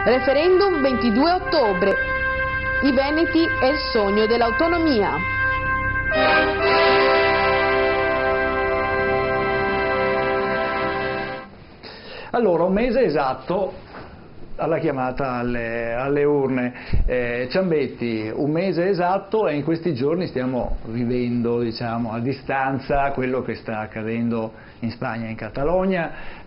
Referendum 22 ottobre. I Veneti e il sogno dell'autonomia. Allora, un mese esatto alla chiamata alle urne. Ciambetti, un mese esatto, e in questi giorni stiamo vivendo, diciamo, a distanza quello che sta accadendo in Spagna, in Catalogna,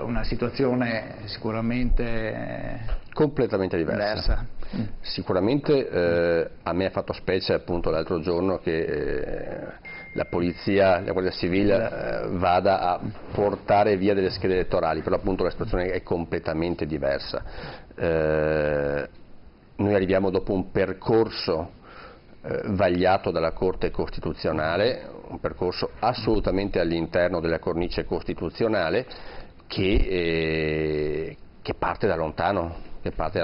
una situazione sicuramente completamente diversa. Sicuramente a me ha fatto specie appunto l'altro giorno che la polizia, la Guardia Civile vada a portare via delle schede elettorali, però appunto la situazione è completamente diversa. Noi arriviamo dopo un percorso vagliato dalla Corte Costituzionale, un percorso assolutamente all'interno della cornice costituzionale che parte da lontano, parte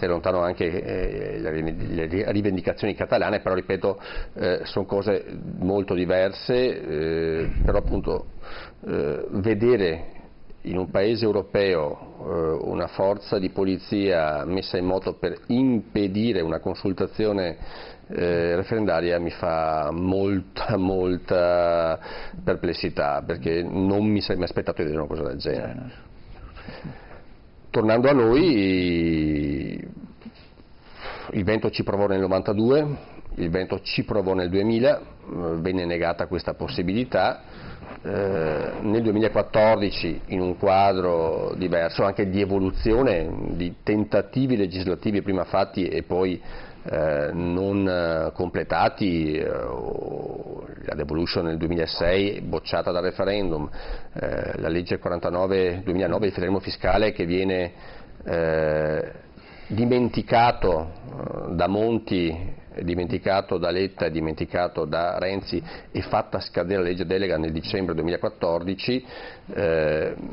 lontano anche le rivendicazioni catalane, però ripeto, sono cose molto diverse, però appunto vedere in un paese europeo una forza di polizia messa in moto per impedire una consultazione referendaria mi fa molta perplessità, perché non mi sarei mai aspettato di vedere una cosa del genere. Tornando a noi, il Veneto ci provò nel 92, il Veneto ci provò nel 2000, venne negata questa possibilità. Nel 2014, in un quadro diverso, anche di evoluzione, di tentativi legislativi prima fatti e poi non completati, la devolution nel 2006 bocciata dal referendum, la legge 49 2009, il federalismo fiscale che viene dimenticato da Monti, dimenticato da Letta e dimenticato da Renzi e fatta scadere la legge delega nel dicembre 2014,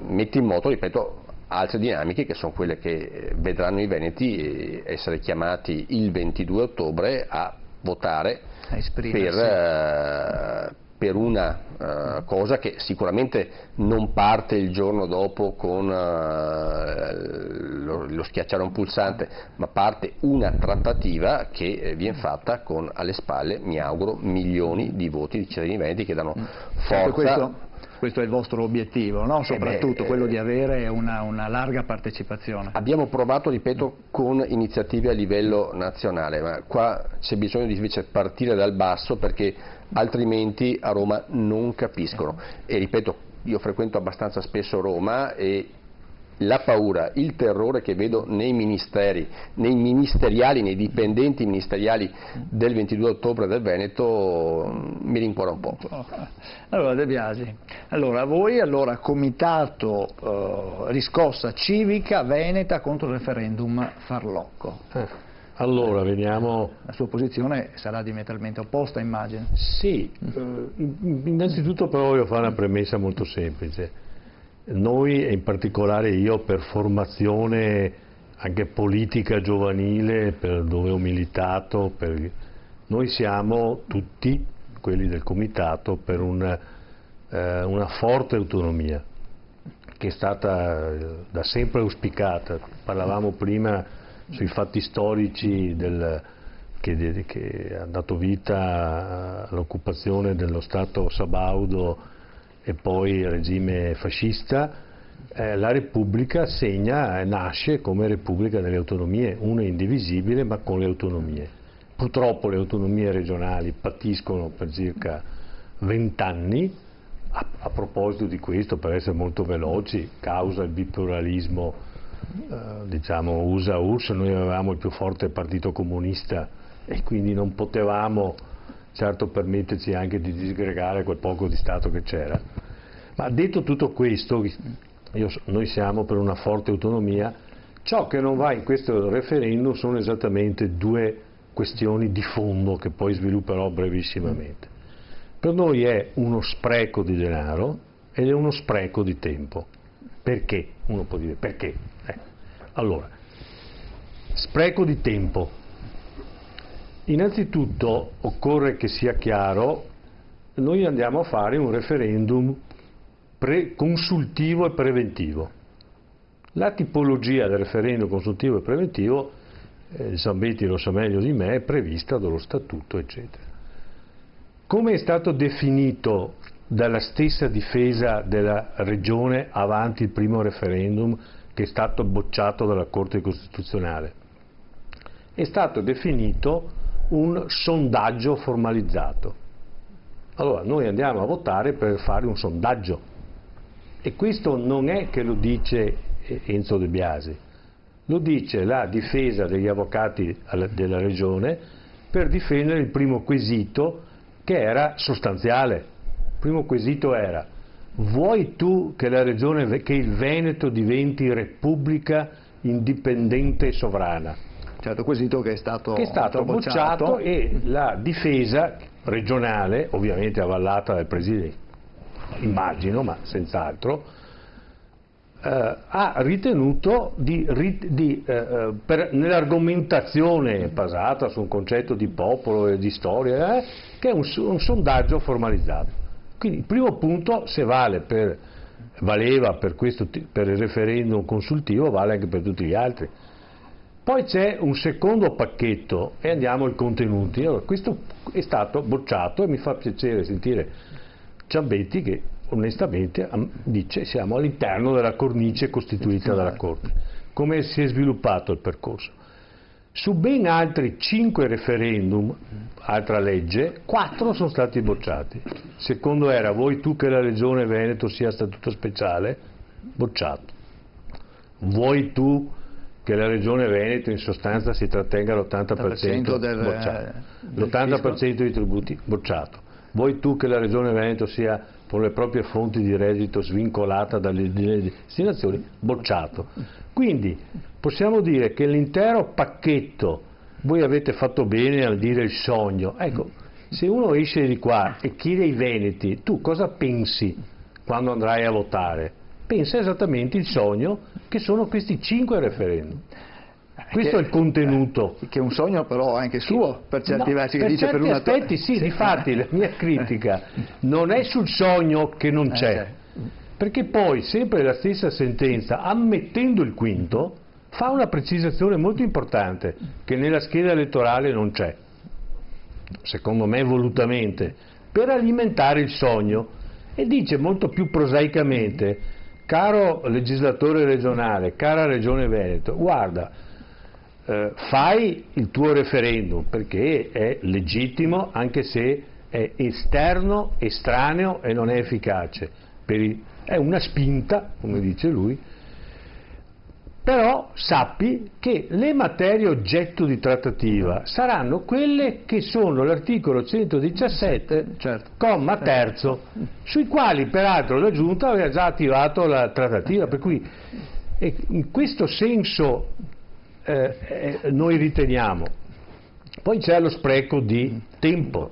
mette in moto, ripeto, altre dinamiche che sono quelle che vedranno i veneti essere chiamati il 22 ottobre a votare per una cosa che sicuramente non parte il giorno dopo con lo schiacciare un pulsante, ma parte una trattativa che viene fatta con alle spalle, mi auguro, milioni di voti di cittadini veneti che danno forza. Questo è il vostro obiettivo, no? Soprattutto quello di avere una larga partecipazione. Abbiamo provato, ripeto, con iniziative a livello nazionale, ma qua c'è bisogno di invece partire dal basso, perché altrimenti a Roma non capiscono. E ripeto, io frequento abbastanza spesso Roma e la paura, il terrore che vedo nei ministeri, nei ministeriali, nei dipendenti ministeriali del 22 ottobre del Veneto mi rincuora un po'. Allora De Biasi, voi comitato riscossa civica veneta contro il referendum farlocco. Allora, vediamo. La sua posizione sarà diametralmente opposta, immagino. Sì, innanzitutto però voglio fare una premessa molto semplice. Noi, e in particolare io, per formazione anche politica giovanile, per dove ho militato, noi siamo tutti, quelli del comitato, per una forte autonomia, che è stata da sempre auspicata. Parlavamo prima sui fatti storici che ha dato vita all'occupazione dello Stato sabaudo e poi il regime fascista. La Repubblica nasce come Repubblica delle autonomie, una indivisibile ma con le autonomie. Purtroppo le autonomie regionali patiscono per circa 20 anni, a proposito di questo, per essere molto veloci, causa il bipluralismo, diciamo USA-URSS. Noi avevamo il più forte partito comunista e quindi non potevamo certo permetterci anche di disgregare quel poco di Stato che c'era. Ma detto tutto questo, noi siamo per una forte autonomia. Ciò che non va in questo referendum sono esattamente due questioni di fondo che poi svilupperò brevissimamente. Per noi è uno spreco di denaro ed è uno spreco di tempo. Perché? Uno può dire perché? Allora, spreco di tempo. Innanzitutto occorre che sia chiaro, noi andiamo a fare un referendum consultivo e preventivo. La tipologia del referendum consultivo e preventivo, Zambetti lo sa meglio di me, è prevista dallo statuto, eccetera. Come è stato definito dalla stessa difesa della Regione avanti il primo referendum che è stato bocciato dalla Corte Costituzionale? È stato definito un sondaggio formalizzato. Allora, noi andiamo a votare per fare un sondaggio, e questo non è che lo dice Enzo De Biasi, lo dice la difesa degli avvocati della Regione per difendere il primo quesito, che era sostanziale. Il primo quesito era: vuoi tu che la Regione, che il Veneto diventi repubblica indipendente e sovrana? Certo, quesito che è stato bocciato, e la difesa regionale, ovviamente avallata dal Presidente, immagino, ma senz'altro, ha ritenuto nell'argomentazione basata su un concetto di popolo e di storia, che è un sondaggio formalizzato. Quindi il primo punto, se valeva per il referendum consultivo, vale anche per tutti gli altri. Poi c'è un secondo pacchetto, e andiamo ai contenuti. Allora, questo è stato bocciato, e mi fa piacere sentire Zambetti che onestamente dice: siamo all'interno della cornice costituita dalla Corte. Come si è sviluppato il percorso? Su ben altri 5 referendum, altra legge, 4 sono stati bocciati. Il secondo era: vuoi tu che la Regione Veneto sia a statuto speciale? Bocciato. Vuoi tu che la Regione Veneto in sostanza si trattenga l'80% bocciato. L'80% dei tributi? Bocciato. Vuoi tu che la Regione Veneto sia con le proprie fonti di reddito svincolata dalle destinazioni? Bocciato. Quindi possiamo dire che l'intero pacchetto, voi avete fatto bene a dire il sogno. Ecco, se uno esce di qua e chiede ai veneti: tu cosa pensi quando andrai a votare? Pensa esattamente il sogno, che sono questi 5 referendum. Questo è il contenuto. Che è un sogno però anche suo, per certi versi. Per certi aspetti sì, difatti la mia critica non è sul sogno che non c'è, perché poi sempre la stessa sentenza, ammettendo il quinto, fa una precisazione molto importante che nella scheda elettorale non c'è, secondo me volutamente, per alimentare il sogno, e dice molto più prosaicamente: caro legislatore regionale, cara Regione Veneto, guarda, fai il tuo referendum perché è legittimo, anche se è esterno, estraneo e non è efficace, è una spinta, come dice lui, però sappi che le materie oggetto di trattativa saranno quelle che sono l'articolo 117, comma terzo, sui quali peraltro la Giunta aveva già attivato la trattativa, per cui in questo senso noi riteniamo. Poi c'è lo spreco di tempo,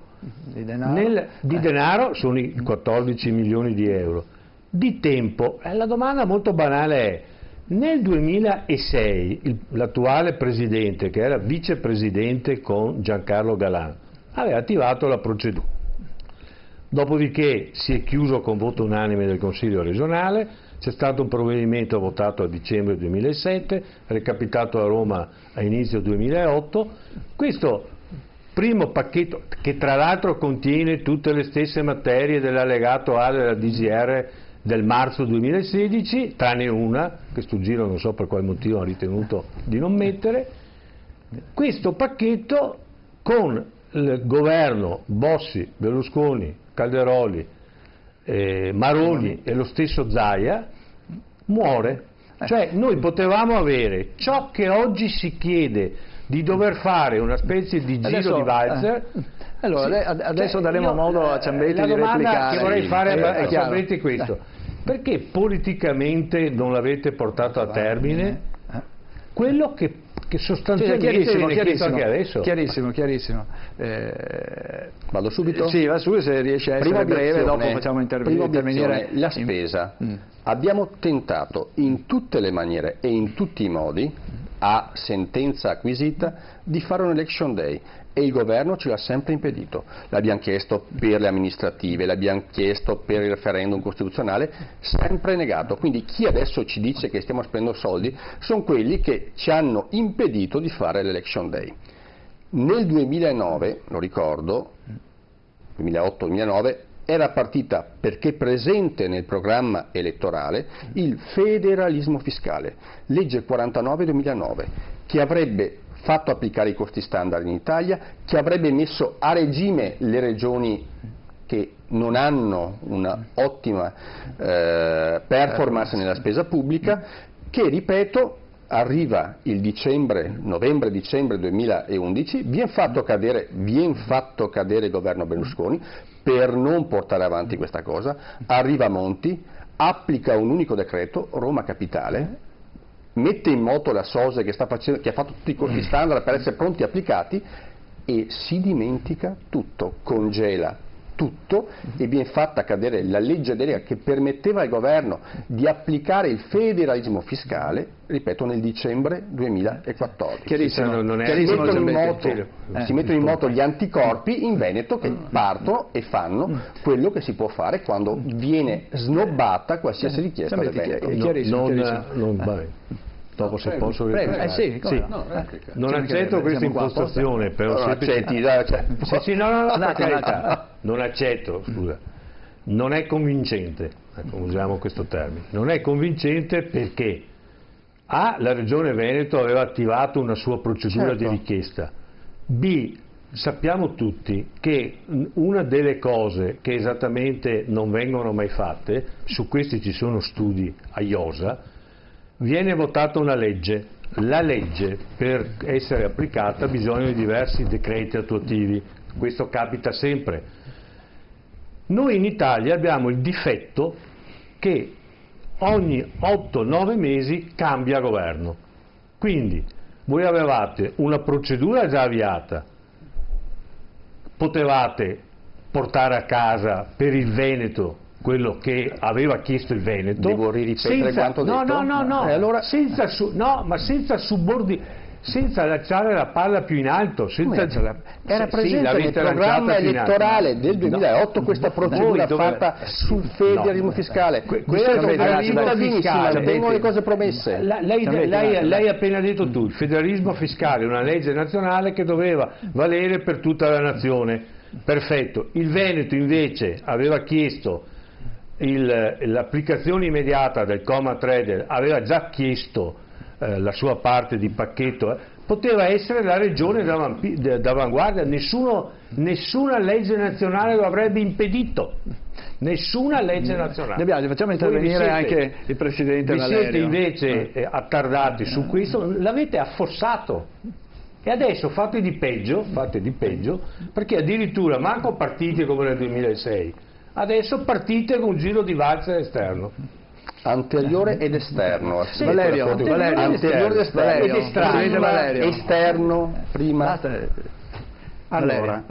di denaro sono i 14 milioni di euro, di tempo. La domanda molto banale è: nel 2006 l'attuale presidente, che era vicepresidente con Giancarlo Galan, aveva attivato la procedura, dopodiché si è chiuso con voto unanime del Consiglio regionale. C'è stato un provvedimento votato a dicembre 2007, recapitato a Roma a inizio 2008. Questo primo pacchetto, che tra l'altro contiene tutte le stesse materie dell'allegato A della DGR del marzo 2016, tranne una, che sto giro non so per quale motivo ha ritenuto di non mettere, questo pacchetto con il governo Bossi, Berlusconi, Calderoli, Maroni e lo stesso Zaia muore. Cioè noi potevamo avere ciò che oggi si chiede di dover fare, una specie di giro di valzer. Allora adesso daremo modo a Zambetti di replicare. La domanda che vorrei fare a Zambetti è questo: perché politicamente non l'avete portato a termine quello che sostanzialmente viene chiesto anche adesso? Chiarissimo. Vado subito? Sì, va su, se riesce a essere breve, dopo facciamo intervenire la spesa. Abbiamo tentato in tutte le maniere e in tutti i modi a sentenza acquisita di fare un election day e il governo ce l'ha sempre impedito. L'abbiamo chiesto per le amministrative, l'abbiamo chiesto per il referendum costituzionale, sempre negato. Quindi chi adesso ci dice che stiamo spendendo soldi sono quelli che ci hanno impedito di fare l'election day. Nel 2009, lo ricordo, 2008-2009, era partita, perché presente nel programma elettorale, il federalismo fiscale, legge 49-2009, che avrebbe fatto applicare i costi standard in Italia, che avrebbe messo a regime le regioni che non hanno una ottima performance nella spesa pubblica, che, ripeto, arriva il novembre-dicembre 2011, viene fatto cadere il governo Berlusconi per non portare avanti questa cosa, arriva Monti, applica un unico decreto, Roma Capitale, mette in moto la SOSE che ha fatto tutti i costi standard per essere pronti e applicati, e si dimentica tutto, congela tutto, e viene fatta cadere la legge delega che permetteva al governo di applicare il federalismo fiscale, ripeto, nel dicembre 2014. Si mettono in moto gli anticorpi in Veneto, che partono e fanno quello che si può fare quando viene snobbata qualsiasi richiesta del Veneto. Dopo, se posso replicare. Non accetto questa impostazione, però non accetto, scusa. Non è convincente, usiamo questo termine. Non è convincente perché A, la Regione Veneto aveva attivato una sua procedura di richiesta. B, sappiamo tutti che una delle cose che esattamente non vengono mai fatte, su questi ci sono studi a iosa, viene votata una legge. La legge, per essere applicata, ha bisogno di diversi decreti attuativi. Questo capita sempre. Noi in Italia abbiamo il difetto che ogni 8-9 mesi cambia governo. Quindi voi avevate una procedura già avviata, potevate portare a casa per il Veneto quello che aveva chiesto il Veneto. Devo ripetere quanto detto? No, allora, senza lasciare la palla più in alto. Era presente nel programma elettorale del 2008 questa procedura fatta sul federalismo fiscale. I cittadini si mantengono le cose promesse. Lei ha appena detto tu, il federalismo fiscale è una legge nazionale che doveva valere per tutta la nazione. Perfetto. Il Veneto invece aveva chiesto l'applicazione immediata del comma 3, aveva già chiesto la sua parte di pacchetto, poteva essere la regione d'avanguardia, nessuna legge nazionale lo avrebbe impedito, nessuna legge nazionale. Facciamo intervenire anche il Presidente Valerio. Siete invece attardati su questo, l'avete affossato. E adesso fate di peggio, perché addirittura manco partite come nel 2006, adesso partite con un giro di valzer esterno. Anteriore ed esterno. Sì, Valerio, anteriore ed esterno. Esterno, prima. Allora,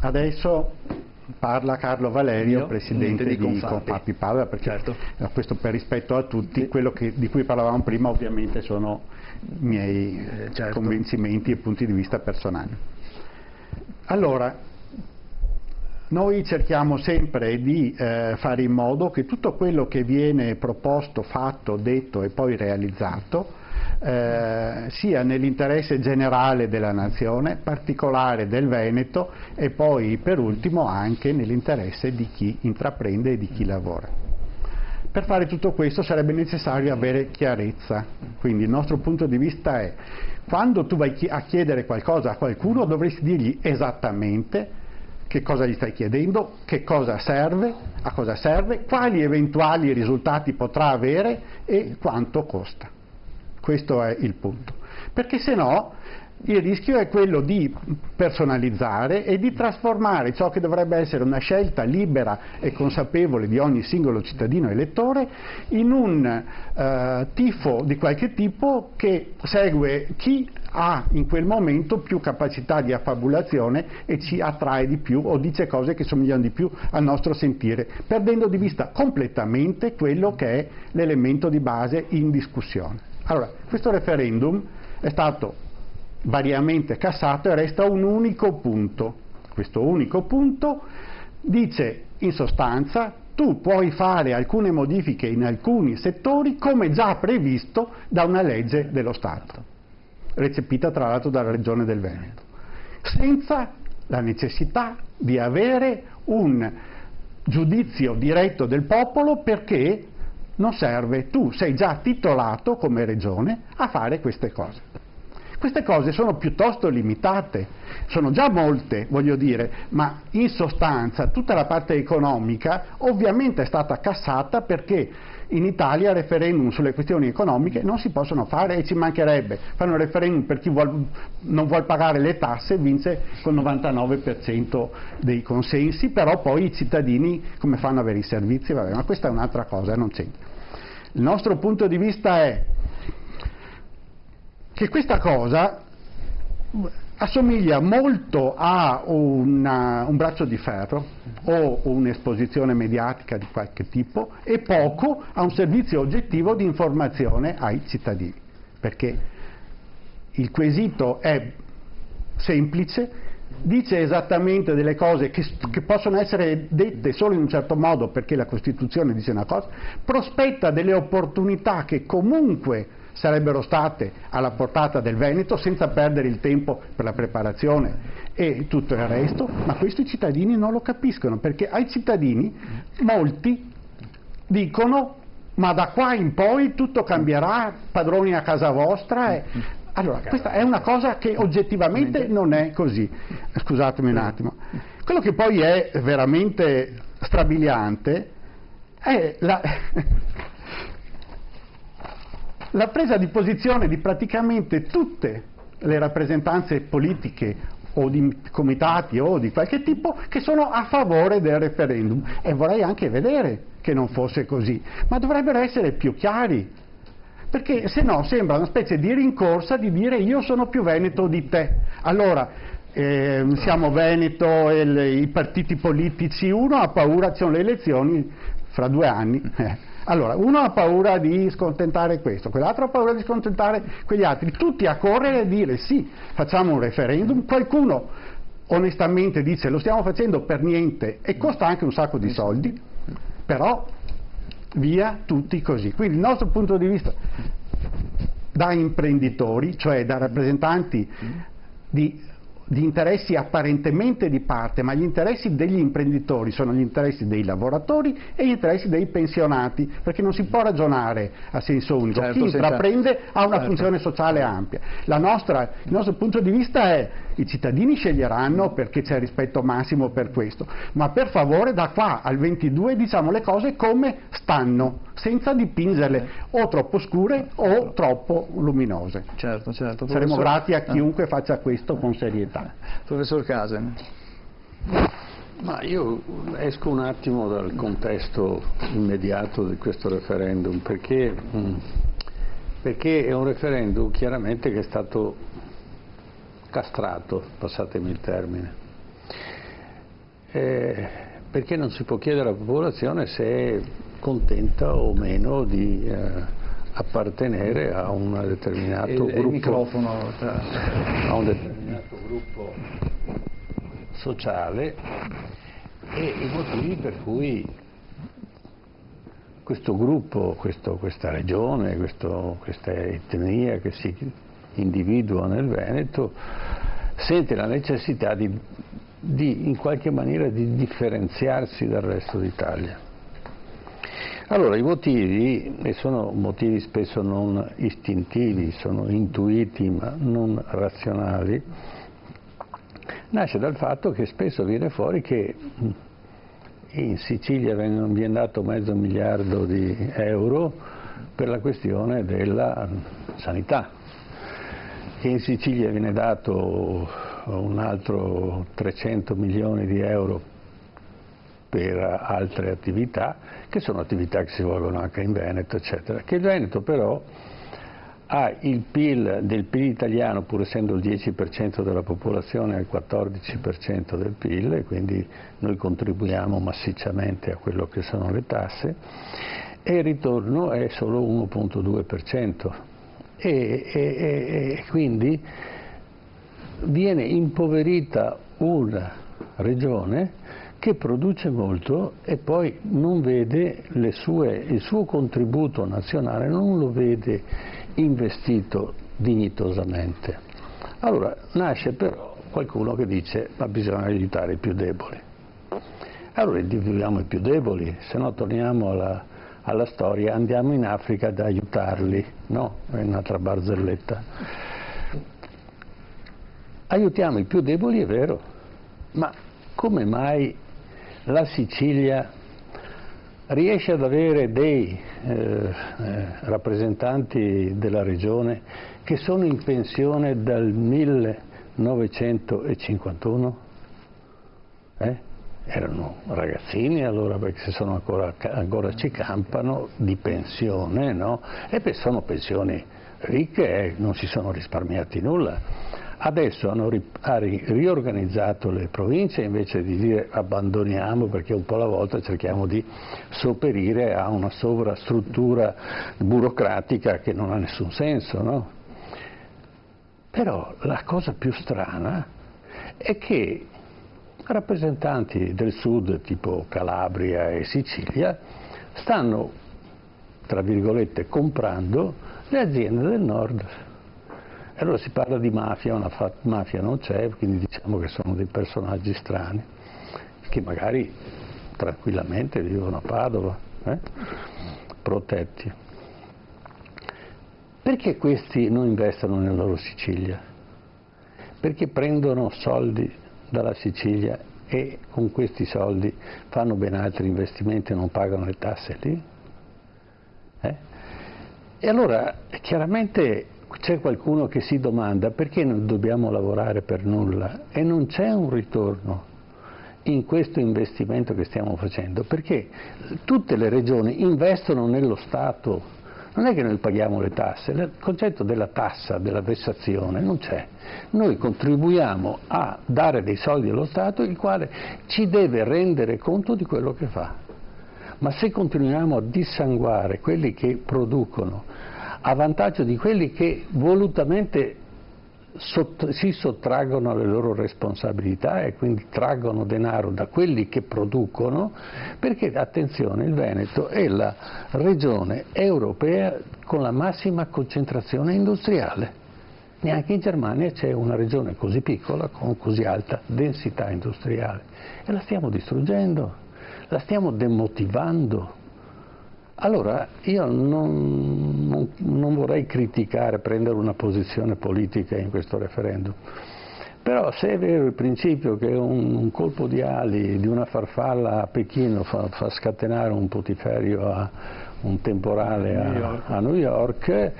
adesso parla Carlo Valerio, presidente di Confappi Padova, perché questo per rispetto a tutti, quello di cui parlavamo prima ovviamente sono miei convincimenti e punti di vista personali. Allora, noi cerchiamo sempre di fare in modo che tutto quello che viene proposto, fatto, detto e poi realizzato sia nell'interesse generale della nazione, particolare del Veneto, e poi per ultimo anche nell'interesse di chi intraprende e di chi lavora. Per fare tutto questo sarebbe necessario avere chiarezza, quindi il nostro punto di vista è: quando tu vai a chiedere qualcosa a qualcuno dovresti dirgli esattamente che cosa gli stai chiedendo, che cosa serve, a cosa serve, quali eventuali risultati potrà avere e quanto costa. Questo è il punto, perché se no il rischio è quello di personalizzare e di trasformare ciò che dovrebbe essere una scelta libera e consapevole di ogni singolo cittadino elettore in un tifo di qualche tipo che segue chi ha in quel momento più capacità di affabulazione e ci attrae di più o dice cose che somigliano di più al nostro sentire, perdendo di vista completamente quello che è l'elemento di base in discussione. Allora, questo referendum è stato variamente cassato e resta un unico punto. Questo unico punto dice in sostanza: tu puoi fare alcune modifiche in alcuni settori come già previsto da una legge dello Stato, recepita tra l'altro dalla Regione del Veneto, senza la necessità di avere un giudizio diretto del popolo, perché non serve, tu sei già titolato come Regione a fare queste cose. Queste cose sono piuttosto limitate, sono già molte, voglio dire, ma in sostanza tutta la parte economica ovviamente è stata cassata, perché in Italia referendum sulle questioni economiche non si possono fare, e ci mancherebbe. Fanno un referendum per chi non vuol pagare le tasse, vince col 99% dei consensi, però poi i cittadini come fanno ad avere i servizi? Vabbè, ma questa è un'altra cosa, non c'entra. Il nostro punto di vista è che questa cosa assomiglia molto a un braccio di ferro o un'esposizione mediatica di qualche tipo, e poco a un servizio oggettivo di informazione ai cittadini, perché il quesito è semplice, dice esattamente delle cose che possono essere dette solo in un certo modo perché la Costituzione dice una cosa, prospetta delle opportunità che comunque sarebbero state alla portata del Veneto senza perdere il tempo per la preparazione e tutto il resto, ma questo i cittadini non lo capiscono, perché ai cittadini molti dicono: ma da qua in poi tutto cambierà, padroni a casa vostra. Allora, questa è una cosa che oggettivamente non è così. Scusatemi un attimo. Quello che poi è veramente strabiliante è la presa di posizione di praticamente tutte le rappresentanze politiche o di comitati o di qualche tipo che sono a favore del referendum, e vorrei anche vedere che non fosse così, ma dovrebbero essere più chiari, perché se no sembra una specie di rincorsa di dire: io sono più veneto di te. Allora siamo Veneto e i partiti politici, uno ha paura, ci sono le elezioni fra 2 anni, allora uno ha paura di scontentare questo, quell'altro ha paura di scontentare quegli altri, tutti a correre e dire sì, facciamo un referendum. Qualcuno onestamente dice: lo stiamo facendo per niente e costa anche un sacco di soldi, però via tutti così. Quindi il nostro punto di vista da imprenditori, cioè da rappresentanti di interessi apparentemente di parte, ma gli interessi degli imprenditori sono gli interessi dei lavoratori e gli interessi dei pensionati, perché non si può ragionare a senso unico. Chi intraprende ha una funzione sociale ampia. Il nostro punto di vista è: i cittadini sceglieranno, perché c'è rispetto massimo per questo, ma per favore da qua al 22 diciamo le cose come stanno, senza dipingerle o troppo scure o troppo luminose. Certo. Saremo grati a chiunque faccia questo con serietà. Professor Casen. Ma io esco un attimo dal contesto immediato di questo referendum, perché è un referendum chiaramente che è stato castrato, passatemi il termine, perché non si può chiedere alla popolazione se è contenta o meno di appartenere a un determinato gruppo, a un determinato gruppo sociale, e i motivi per cui questo gruppo, questa regione, questa etnia che si individua nel Veneto sente la necessità di in qualche maniera di differenziarsi dal resto d'Italia. Allora i motivi, e sono motivi spesso non istintivi, sono intuiti ma non razionali, nasce dal fatto che spesso viene fuori che in Sicilia viene dato $500 miliardi di euro per la questione della sanità, che in Sicilia viene dato un altro 300 milioni di euro per altre attività, che sono attività che si svolgono anche in Veneto, eccetera. Che il Veneto però ha il PIL italiano, pur essendo il 10% della popolazione, il 14% del PIL, e quindi noi contribuiamo massicciamente a quello che sono le tasse, e il ritorno è solo 1,2%. e quindi viene impoverita una regione che produce molto e poi non vede il suo contributo nazionale, non lo vede investito dignitosamente. Allora nasce però qualcuno che dice ma bisogna aiutare i più deboli. Allora individuiamo i più deboli, se no torniamo alla storia, andiamo in Africa ad aiutarli, no? È un'altra barzelletta. Aiutiamo i più deboli, è vero, ma come mai la Sicilia riesce ad avere dei rappresentanti della regione che sono in pensione dal 1951? Erano ragazzini allora, perché se sono ancora ci campano di pensione, no? E sono pensioni ricche, non si sono risparmiati nulla. Adesso hanno riorganizzato le province, invece di dire abbandoniamo perché un po' alla volta cerchiamo di sopperire a una sovrastruttura burocratica che non ha nessun senso, no? Però la cosa più strana è che rappresentanti del sud tipo Calabria e Sicilia stanno, tra virgolette, comprando le aziende del nord. E allora si parla di mafia, mafia non c'è, quindi diciamo che sono dei personaggi strani, che magari tranquillamente vivono a Padova, protetti. Perché questi non investono nella loro Sicilia? Perché prendono soldi dalla Sicilia e con questi soldi fanno ben altri investimenti e non pagano le tasse lì? E allora chiaramente c'è qualcuno che si domanda perché non dobbiamo lavorare per nulla e non c'è un ritorno in questo investimento che stiamo facendo, perché tutte le regioni investono nello Stato, non è che noi paghiamo le tasse, il concetto della tassa, della vessazione non c'è, noi contribuiamo a dare dei soldi allo Stato il quale ci deve rendere conto di quello che fa, ma se continuiamo a dissanguare quelli che producono a vantaggio di quelli che volutamente si sottraggono alle loro responsabilità e quindi traggono denaro da quelli che producono, perché attenzione, il Veneto è la regione europea con la massima concentrazione industriale. Neanche in Germania c'è una regione così piccola con così alta densità industriale e la stiamo distruggendo, la stiamo demotivando. Allora io non vorrei criticare, prendere una posizione politica in questo referendum, però se è vero il principio che un colpo di ali di una farfalla a Pechino fa scatenare un putiferio, un temporale a New York,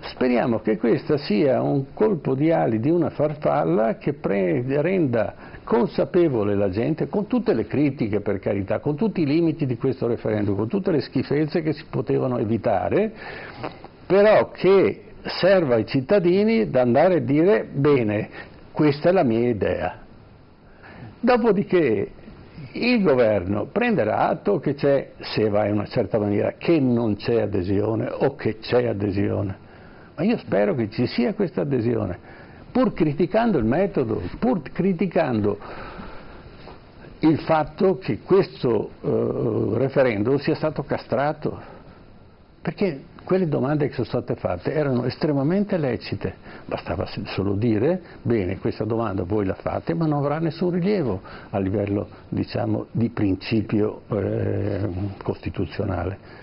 speriamo che questo sia un colpo di ali di una farfalla che renda consapevole la gente, con tutte le critiche per carità, con tutti i limiti di questo referendum, con tutte le schifezze che si potevano evitare, però che serva ai cittadini ad andare a dire bene, questa è la mia idea. Dopodiché il governo prenderà atto che c'è, se va in una certa maniera, che non c'è adesione o che c'è adesione, ma io spero che ci sia questa adesione, pur criticando il metodo, pur criticando il fatto che questo referendum sia stato castrato, perché quelle domande che sono state fatte erano estremamente lecite, bastava solo dire, bene, questa domanda voi la fate, ma non avrà nessun rilievo a livello, diciamo, di principio costituzionale.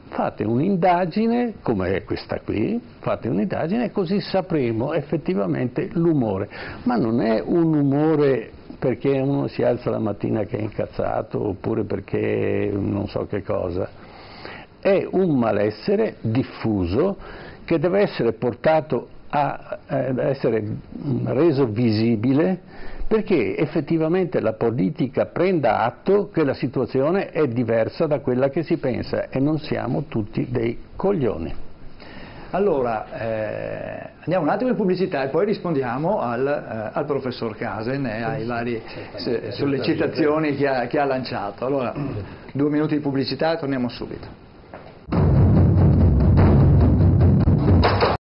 Fate un'indagine, come è questa qui, fate un'indagine e così sapremo effettivamente l'umore, ma non è un umore perché uno si alza la mattina che è incazzato oppure perché non so che cosa, è un malessere diffuso che deve essere portato a essere reso visibile perché effettivamente la politica prenda atto che la situazione è diversa da quella che si pensa e non siamo tutti dei coglioni. Allora, andiamo un attimo in pubblicità e poi rispondiamo al professor Casen e ai vari sollecitazioni che ha lanciato. Allora, 2 minuti di pubblicità e torniamo subito.